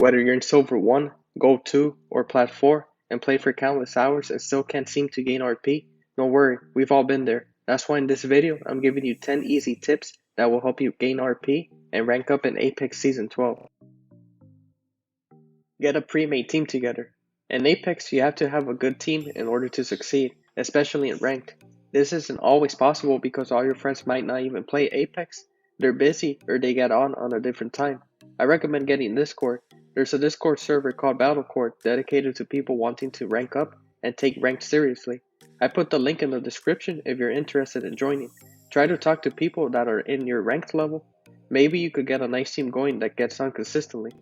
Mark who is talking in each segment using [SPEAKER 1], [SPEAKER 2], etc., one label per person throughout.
[SPEAKER 1] Whether you're in Silver 1, Gold 2, or Plat 4, and play for countless hours and still can't seem to gain RP, don't worry, we've all been there. That's why in this video, I'm giving you 10 easy tips that will help you gain RP and rank up in Apex Season 12. Get a pre-made team together. In Apex, you have to have a good team in order to succeed, especially in ranked. This isn't always possible because all your friends might not even play Apex, they're busy, or they get on a different time. I recommend getting Discord. There's a Discord server called Battlecore dedicated to people wanting to rank up and take ranked seriously. I put the link in the description if you're interested in joining. Try to talk to people that are in your ranked level. Maybe you could get a nice team going that gets on consistently.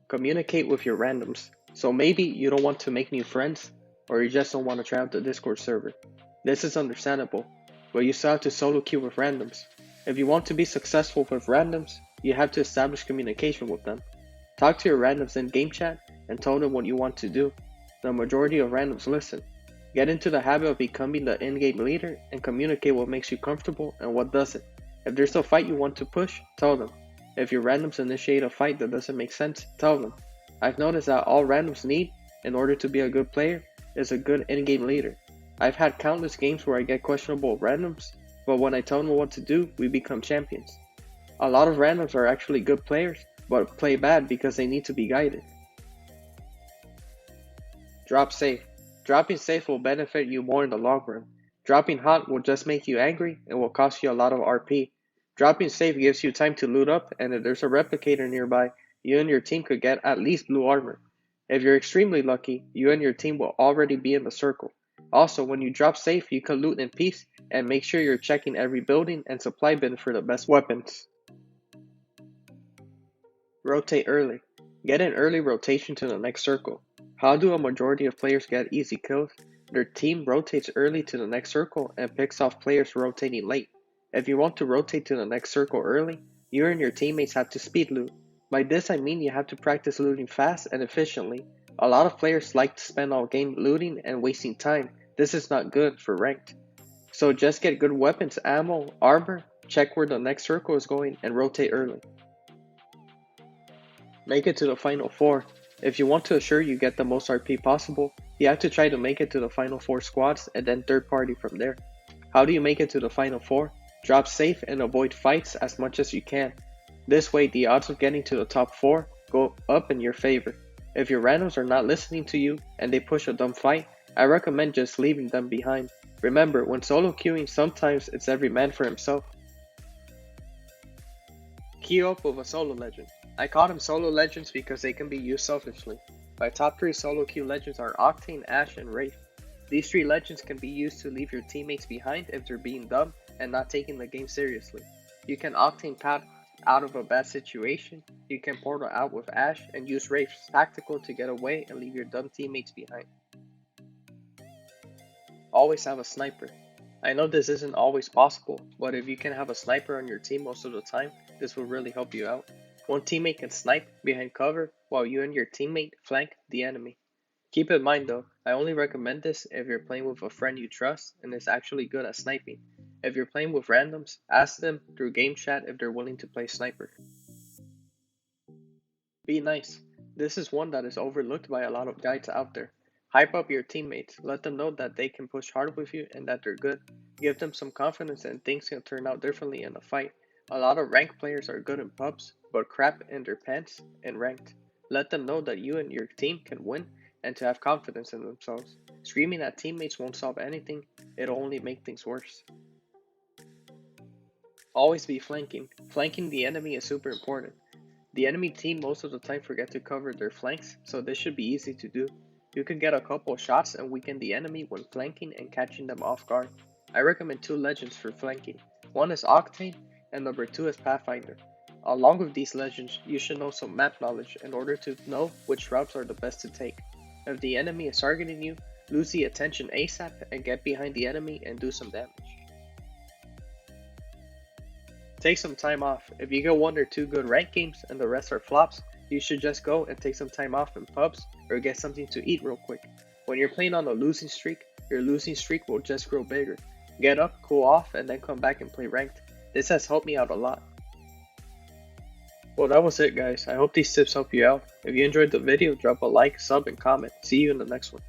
[SPEAKER 1] Communicate with your randoms. So maybe you don't want to make new friends, or you just don't want to try out the Discord server. This is understandable, but you still have to solo queue with randoms. If you want to be successful with randoms, you have to establish communication with them. Talk to your randoms in game chat and tell them what you want to do. The majority of randoms listen. Get into the habit of becoming the in-game leader and communicate what makes you comfortable and what doesn't. If there's a fight you want to push, tell them. If your randoms initiate a fight that doesn't make sense, tell them. I've noticed that all randoms need, in order to be a good player, is a good in-game leader. I've had countless games where I get questionable randoms, but when I tell them what to do, we become champions. A lot of randoms are actually good players, but play bad because they need to be guided. Drop safe. Dropping safe will benefit you more in the long run. Dropping hot will just make you angry and will cost you a lot of RP. Dropping safe gives you time to loot up, and if there's a replicator nearby, you and your team could get at least blue armor. If you're extremely lucky, you and your team will already be in the circle. Also, when you drop safe, you can loot in peace, and make sure you're checking every building and supply bin for the best weapons. Rotate early. Get an early rotation to the next circle. How do a majority of players get easy kills? Their team rotates early to the next circle and picks off players rotating late. If you want to rotate to the next circle early, you and your teammates have to speed loot. By this I mean you have to practice looting fast and efficiently. A lot of players like to spend all game looting and wasting time. This is not good for ranked. So just get good weapons, ammo, armor, check where the next circle is going, and rotate early. Make it to the final 4. If you want to assure you get the most RP possible, you have to try to make it to the final 4 squads and then third party from there. How do you make it to the final 4? Drop safe and avoid fights as much as you can. This way the odds of getting to the top 4 go up in your favor. If your randoms are not listening to you and they push a dumb fight, I recommend just leaving them behind. Remember, when solo queuing, sometimes it's every man for himself. Queue up with a solo legend. I call them solo legends because they can be used selfishly. My top 3 solo queue legends are Octane, Ash, and Wraith. These 3 legends can be used to leave your teammates behind if they're being dumb and not taking the game seriously. You can Octane pad out of a bad situation, you can portal out with Ash, and use Wraith's tactical to get away and leave your dumb teammates behind. Always have a sniper. I know this isn't always possible, but if you can have a sniper on your team most of the time, this will really help you out. One teammate can snipe behind cover while you and your teammate flank the enemy. Keep in mind though, I only recommend this if you're playing with a friend you trust and is actually good at sniping. If you're playing with randoms, ask them through game chat if they're willing to play sniper. Be nice. This is one that is overlooked by a lot of guides out there. Hype up your teammates, let them know that they can push hard with you and that they're good. Give them some confidence and things can turn out differently in a fight. A lot of ranked players are good in pubs, but crap in their pants in ranked. Let them know that you and your team can win and to have confidence in themselves. Screaming at teammates won't solve anything, it'll only make things worse. Always be flanking. Flanking the enemy is super important. The enemy team most of the time forget to cover their flanks, so this should be easy to do. You can get a couple shots and weaken the enemy when flanking and catching them off guard. I recommend 2 legends for flanking. One is Octane and number 2 is Pathfinder. Along with these legends, you should know some map knowledge in order to know which routes are the best to take. If the enemy is targeting you, lose the attention ASAP and get behind the enemy and do some damage. Take some time off. If you get 1 or 2 good rank games and the rest are flops, you should just go and take some time off in pubs or get something to eat real quick. When you're playing on a losing streak, your losing streak will just grow bigger. Get up, cool off, and then come back and play ranked. This has helped me out a lot. Well, that was it, guys. I hope these tips help you out. If you enjoyed the video, drop a like, sub, and comment. See you in the next one.